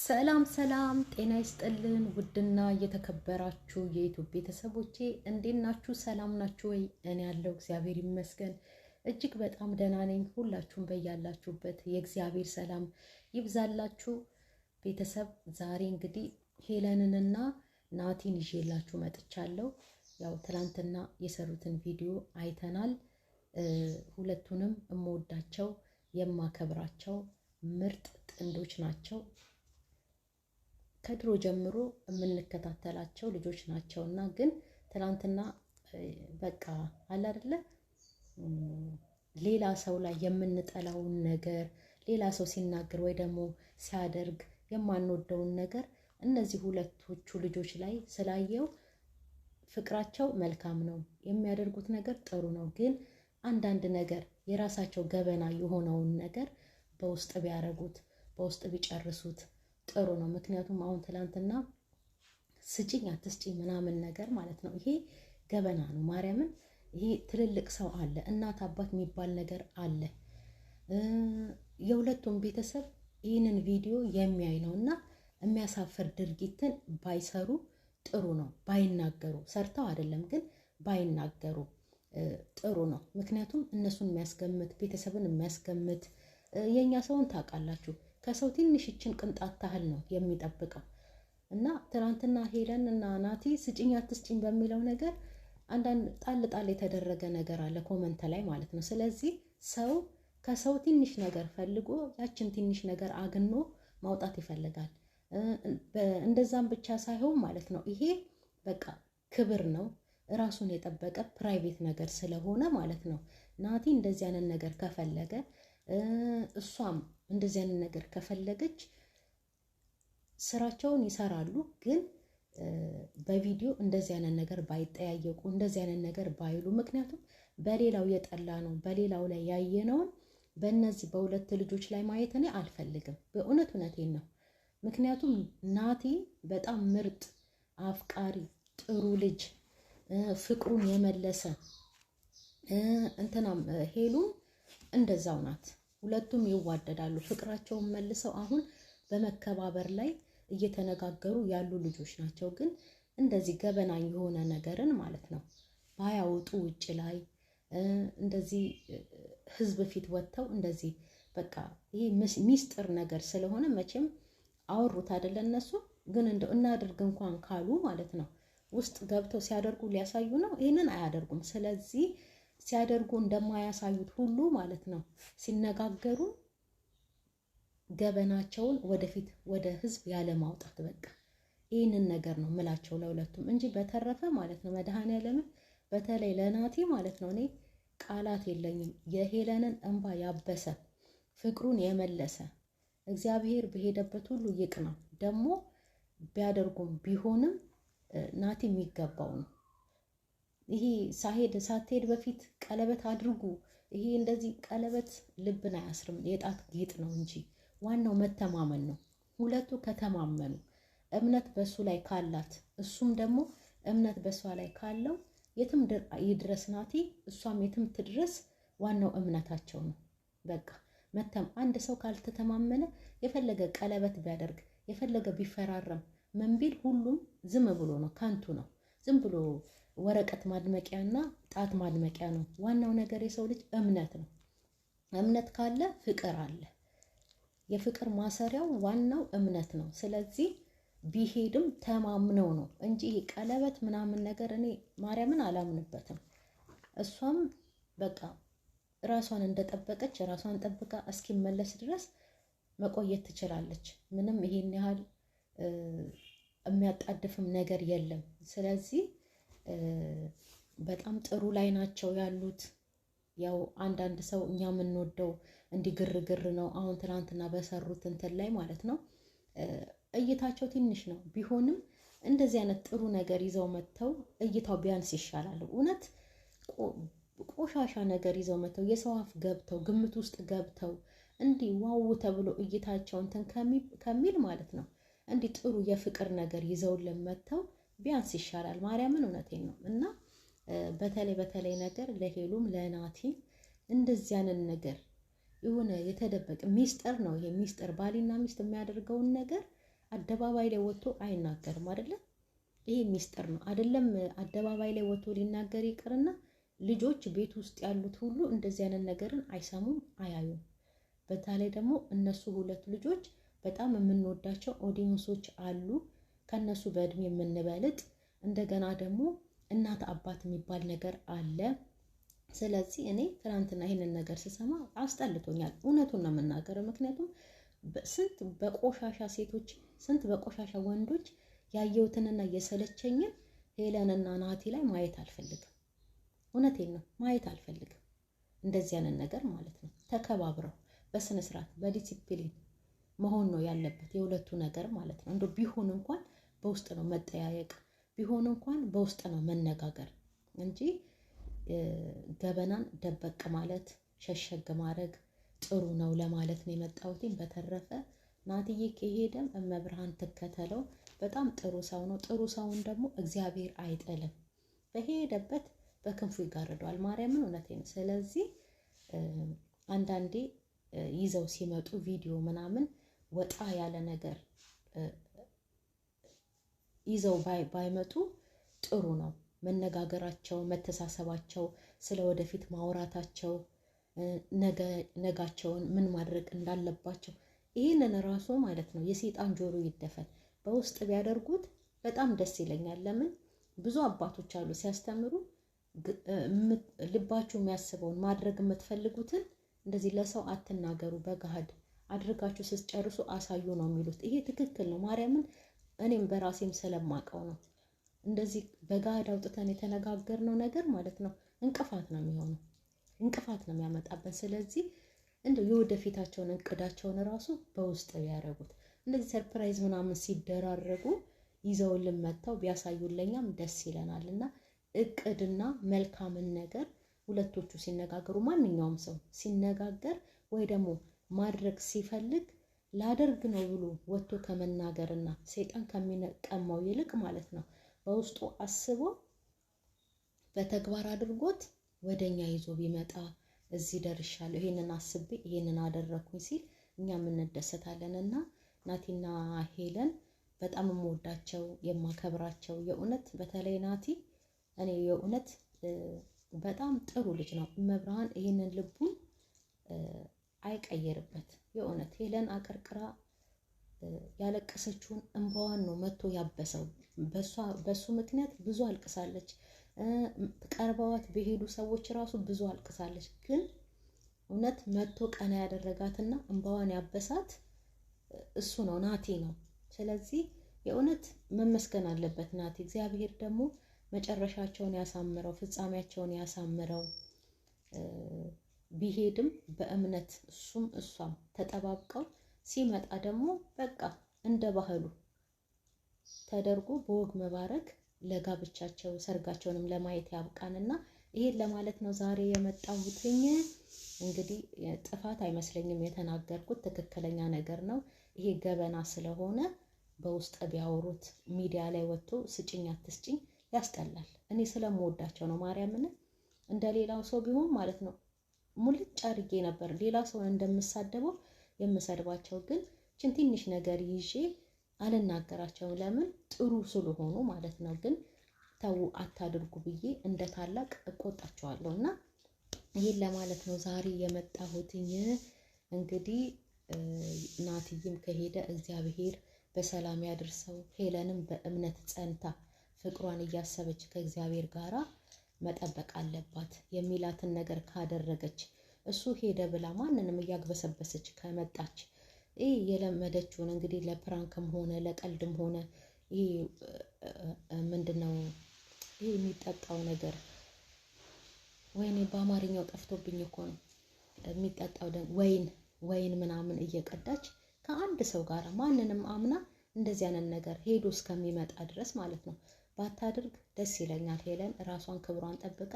ሰላም ሰላም፣ ጤና ይስጥልን ውድና እየተከበራችሁ የዩቲዩብ ቤተሰቦቼ እንዴት ናችሁ? ሰላም ናችሁ ወይ? እኔ ያለው እግዚአብሔር ይመስገን እጅግ በጣም ደህና ነኝ። ሁላችሁም በያላችሁበት የእግዚአብሔር ሰላም ይብዛላችሁ። ቤተሰብ ዛሬ እንግዲህ ሄለንንና ናቲን ይዤላችሁ መጥቻለሁ። ያው ትላንትና የሰሩትን ቪዲዮ አይተናል። ሁለቱንም እምወዳቸው የማከብራቸው ምርጥ ጥንዶች ናቸው። ከድሮ ጀምሮ የምንከታተላቸው ልጆች ናቸውና ግን ትናንትና በቃ አለ አይደለ ሌላ ሰው ላይ የምንጠላውን ነገር ሌላ ሰው ሲናገር ወይ ደግሞ ሲያደርግ የማንወደውን ነገር እነዚህ ሁለቶቹ ልጆች ላይ ስላየው ፍቅራቸው መልካም ነው፣ የሚያደርጉት ነገር ጥሩ ነው። ግን አንዳንድ ነገር የራሳቸው ገበና የሆነውን ነገር በውስጥ ቢያረጉት በውስጥ ቢጨርሱት ጥሩ ነው። ምክንያቱም አሁን ትላንትና ስጪኝ አትስጪኝ ምናምን ነገር ማለት ነው። ይሄ ገበና ነው። ማርያምን ይሄ ትልልቅ ሰው አለ፣ እናት አባት የሚባል ነገር አለ። የሁለቱም ቤተሰብ ይህንን ቪዲዮ የሚያይ ነው እና የሚያሳፍር ድርጊትን ባይሰሩ ጥሩ ነው። ባይናገሩ ሰርተው አይደለም ግን ባይናገሩ ጥሩ ነው። ምክንያቱም እነሱን የሚያስገምት ቤተሰብን የሚያስገምት የኛ ሰውን ታውቃላችሁ፣ ከሰው ትንሽችን ቅንጣት ታህል ነው የሚጠብቀው። እና ትናንትና ሄለን እና ናቲ ስጭኝ አትስጭኝ በሚለው ነገር አንዳንድ ጣል የተደረገ ነገር አለ ኮመንት ላይ ማለት ነው። ስለዚህ ሰው ከሰው ትንሽ ነገር ፈልጎ ያችን ትንሽ ነገር አግኖ ማውጣት ይፈልጋል። እንደዛም ብቻ ሳይሆን ማለት ነው ይሄ በቃ ክብር ነው፣ ራሱን የጠበቀ ፕራይቬት ነገር ስለሆነ ማለት ነው። ናቲ እንደዚህ አይነት ነገር ከፈለገ እሷም እንደዚህ አይነት ነገር ከፈለገች ስራቸውን ይሰራሉ። ግን በቪዲዮ እንደዚህ አይነት ነገር ባይጠያየቁ እንደዚህ አይነት ነገር ባይሉ፣ ምክንያቱም በሌላው የጠላ ነው በሌላው ላይ ያየነውን በእነዚህ በሁለት ልጆች ላይ ማየት እኔ አልፈልግም። እውነቴን ነው። ምክንያቱም ናቲ በጣም ምርጥ አፍቃሪ ጥሩ ልጅ ፍቅሩን የመለሰ እንትናም ሄሉም እንደዛው ናት። ሁለቱም ይዋደዳሉ። ፍቅራቸውን መልሰው አሁን በመከባበር ላይ እየተነጋገሩ ያሉ ልጆች ናቸው። ግን እንደዚህ ገበና የሆነ ነገርን ማለት ነው ባያወጡ ውጭ ላይ እንደዚህ ህዝብ ፊት ወጥተው እንደዚህ በቃ ይሄ ሚስጥር ነገር ስለሆነ መቼም አወሩት አይደለ እነሱ። ግን እንደው እናድርግ እንኳን ካሉ ማለት ነው ውስጥ ገብተው ሲያደርጉ ሊያሳዩ ነው። ይሄንን አያደርጉም። ስለዚህ ሲያደርጉ እንደማያሳዩት ሁሉ ማለት ነው ሲነጋገሩ ገበናቸውን ወደፊት ወደ ህዝብ ያለ ማውጣት በቃ ይህንን ነገር ነው ምላቸው ለሁለቱም እንጂ በተረፈ ማለት ነው መድኃኔዓለምን በተለይ ለናቲ ማለት ነው እኔ ቃላት የለኝም። የሄለንን እንባ ያበሰ ፍቅሩን የመለሰ እግዚአብሔር በሄደበት ሁሉ ይቅናው። ደግሞ ቢያደርጉም ቢሆንም ናቲ የሚገባው ነው። ይሄ ሳትሄድ በፊት ቀለበት አድርጉ። ይሄ እንደዚህ ቀለበት ልብን አያስርም፣ የጣት ጌጥ ነው እንጂ ዋናው መተማመን ነው። ሁለቱ ከተማመኑ እምነት በሱ ላይ ካላት እሱም ደግሞ እምነት በሷ ላይ ካለው የትም ይድረስ ናቲ፣ እሷም የትም ትድረስ። ዋናው እምነታቸው ነው። በቃ አንድ ሰው ካልተተማመነ የፈለገ ቀለበት ቢያደርግ የፈለገ ቢፈራረም ምን ቢል ሁሉም ዝም ብሎ ነው፣ ከንቱ ነው። ዝም ብሎ ወረቀት ማድመቂያና ጣት ማድመቂያ ነው። ዋናው ነገር የሰው ልጅ እምነት ነው። እምነት ካለ ፍቅር አለ። የፍቅር ማሰሪያው ዋናው እምነት ነው። ስለዚህ ቢሄድም ተማምነው ነው እንጂ ቀለበት ምናምን ነገር እኔ ማርያምን አላምንበትም። እሷም በቃ ራሷን እንደጠበቀች ራሷን ጠብቃ እስኪመለስ ድረስ መቆየት ትችላለች። ምንም ይሄን ያህል የሚያጣድፍም ነገር የለም። ስለዚህ በጣም ጥሩ ላይ ናቸው ያሉት። ያው አንዳንድ ሰው እኛ የምንወደው እንዲህ ግርግር ነው። አሁን ትናንትና በሰሩት እንትን ላይ ማለት ነው እይታቸው ትንሽ ነው ቢሆንም እንደዚህ አይነት ጥሩ ነገር ይዘው መጥተው እይታው ቢያንስ ይሻላል። እውነት ቆሻሻ ነገር ይዘው መጥተው የሰው አፍ ገብተው ግምት ውስጥ ገብተው እንዲህ ዋው ተብሎ እይታቸው እንትን ከሚል ማለት ነው እንዲህ ጥሩ የፍቅር ነገር ይዘውልን መጥተው ቢያንስ ይሻላል። ማርያምን እውነቴን ነው። እና በተለይ ነገር ለሄሉም ለናቲም እንደዚህ አይነት ነገር የሆነ የተደበቀ ሚስጥር ነው። ይሄ ሚስጥር ባልና ሚስት የሚያደርገውን ነገር አደባባይ ላይ ወጥቶ አይናገርም አይደለም። ይሄ ሚስጥር ነው አይደለም። አደባባይ ላይ ወጥቶ ሊናገር ይቅርና ልጆች ቤት ውስጥ ያሉት ሁሉ እንደዚህ አይነት ነገርን አይሰሙም፣ አያዩም። በተለይ ደግሞ እነሱ ሁለት ልጆች በጣም የምንወዳቸው ኦዲየንሶች አሉ፣ ከነሱ በእድሜ የምንበልጥ እንደገና ደግሞ እናት አባት የሚባል ነገር አለ። ስለዚህ እኔ ትናንትና ይሄንን ነገር ስሰማ አስጠልቶኛል። እውነቱን ነው የምናገረው። ምክንያቱም ስንት በቆሻሻ ሴቶች፣ ስንት በቆሻሻ ወንዶች ያየሁትንና የሰለቸኝን ሄለንና ናቲ ላይ ማየት አልፈልግም። እውነቴን ነው፣ ማየት አልፈልግም። እንደዚህ አይነት ነገር ማለት ነው። ተከባብረው በስነ ስርዓት በዲሲፕሊን መሆን ነው ያለበት የሁለቱ ነገር ማለት ነው። እንደው ቢሆን እንኳን በውስጥ ነው መጠያየቅ፣ ቢሆን እንኳን በውስጥ ነው መነጋገር እንጂ ገበናን ደበቅ ማለት ሸሸግ ማድረግ ጥሩ ነው ለማለት ነው የመጣሁት። በተረፈ ናትዬ ከሄደም እመብርሃን ትከተለው። በጣም ጥሩ ሰው ነው። ጥሩ ሰውን ደግሞ እግዚአብሔር አይጥልም። በሄደበት በክንፉ ይጋርደዋል። ማርያምን እውነቴን። ስለዚህ አንዳንዴ ይዘው ሲመጡ ቪዲዮ ምናምን ወጣ ያለ ነገር ይዘው ባይመጡ ጥሩ ነው። መነጋገራቸው፣ መተሳሰባቸው፣ ስለ ወደፊት ማውራታቸው፣ ነጋቸውን ምን ማድረግ እንዳለባቸው ይህንን ራሱ ማለት ነው የሰይጣን ጆሮ ይደፈን በውስጥ ቢያደርጉት በጣም ደስ ይለኛል። ለምን ብዙ አባቶች አሉ ሲያስተምሩ ልባችሁ የሚያስበውን ማድረግ የምትፈልጉትን እንደዚህ ለሰው አትናገሩ፣ በገሃድ አድርጋችሁ ስትጨርሱ አሳዩ ነው የሚሉት። ይሄ ትክክል ነው። ማርያምን እኔም በራሴም ስለማቀው ነው። እንደዚህ በገሃድ አውጥተን የተነጋገርነው ነገር ማለት ነው እንቅፋት ነው የሚሆነው፣ እንቅፋት ነው የሚያመጣብን። ስለዚህ እንደው የወደፊታቸውን እቅዳቸውን ራሱ በውስጥ ቢያደርጉት እንደዚህ ሰርፕራይዝ ምናምን ሲደራረጉ ይዘውልን መጥተው ቢያሳዩልኛም ደስ ይለናልና እቅድና መልካምን ነገር ሁለቶቹ ሲነጋገሩ፣ ማንኛውም ሰው ሲነጋገር ወይ ደግሞ ማድረግ ሲፈልግ ላደርግ ነው ብሎ ወጥቶ ከመናገርና ሰይጣን ከሚነቀማው ይልቅ ማለት ነው በውስጡ አስቦ በተግባር አድርጎት ወደኛ ይዞ ቢመጣ እዚህ ደርሻለሁ፣ ይሄንን አስቤ ይሄንን አደረኩኝ ሲል እኛም እንደሰታለንና ናቲና ሄለን በጣም የምወዳቸው የማከብራቸው የእውነት በተለይ ናቲ እኔ የእውነት በጣም ጥሩ ልጅ ነው። መብርሃን ይሄንን ልቡን አይቀየርበት። የእውነት ሄለን አቀርቅራ ያለቀሰችውን እንባዋን ነው መጥቶ ያበሰው። በሱ ምክንያት ብዙ አልቅሳለች። ቀርበዋት በሄዱ ሰዎች ራሱ ብዙ አልቅሳለች። ግን እውነት መጥቶ ቀና ያደረጋትና እንባዋን ያበሳት እሱ ነው፣ ናቲ ነው። ስለዚህ የእውነት መመስገን አለበት ናቲ። እግዚአብሔር ደግሞ መጨረሻቸውን ያሳምረው፣ ፍጻሜያቸውን ያሳምረው። ቢሄድም በእምነት እሱም እሷም ተጠባብቀው ሲመጣ ደግሞ በቃ እንደ ባህሉ ተደርጎ በወግ መባረክ ለጋብቻቸው ሰርጋቸውንም ለማየት ያብቃንና ይሄን ለማለት ነው ዛሬ የመጣሁትኝ። እንግዲህ ጥፋት አይመስለኝም የተናገርኩት፣ ትክክለኛ ነገር ነው። ይሄ ገበና ስለሆነ በውስጥ ቢያወሩት ሚዲያ ላይ ወጥቶ ስጭኝ አትስጭኝ ያስጠላል። እኔ ስለምወዳቸው ነው። ማርያምን እንደሌላው ሰው ቢሆን ማለት ነው ሙልጭ አድርጌ ነበር ሌላ ሰው እንደምሳደበው የምሰድባቸው። ግን ችን ትንሽ ነገር ይዤ አልናገራቸውም። ለምን ጥሩ ስለሆኑ ማለት ነው። ግን ተው አታድርጉ ብዬ እንደ ታላቅ እቆጣቸዋለሁና ይሄን ለማለት ነው ዛሬ የመጣሁትኝ። እንግዲህ ናትዬም ከሄደ እግዚአብሔር በሰላም ያድርሰው። ሄለንም በእምነት ጸንታ ፍቅሯን እያሰበች ከእግዚአብሔር ጋራ መጠበቅ አለባት። የሚላትን ነገር ካደረገች እሱ ሄደ ብላ ማንንም እያግበሰበሰች ከመጣች ይሄ የለመደችውን እንግዲህ ለፕራንክም ሆነ ለቀልድም ሆነ ይሄ ምንድነው ይሄ የሚጠጣው ነገር ወይኔ በአማርኛው ጠፍቶብኝ እኮ ነው የሚጠጣው ወይን ምናምን እየቀዳች ከአንድ ሰው ጋር ማንንም አምና እንደዚህ አይነት ነገር ሄዶ እስከሚመጣ ድረስ ማለት ነው ባታድርግ ደስ ይለኛል። ሄለን ራሷን ክብሯን ጠብቃ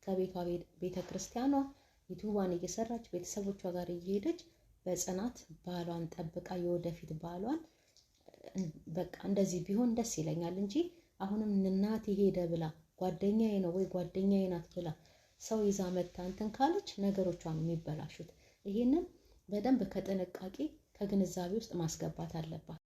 ከቤቷ ቤተክርስቲያኗ ዩቲዩብዋን እየሰራች ቤተሰቦቿ ጋር እየሄደች በጽናት ባሏን ጠብቃ የወደፊት ባሏን በቃ እንደዚህ ቢሆን ደስ ይለኛል እንጂ አሁንም እናት ሄደ ብላ ጓደኛዬ ነው ወይ ጓደኛዬ ናት ብላ ሰው ይዛ መታ እንትን ካለች ነገሮቿን የሚበላሹት። ይሄንን በደንብ ከጥንቃቄ ከግንዛቤ ውስጥ ማስገባት አለባት።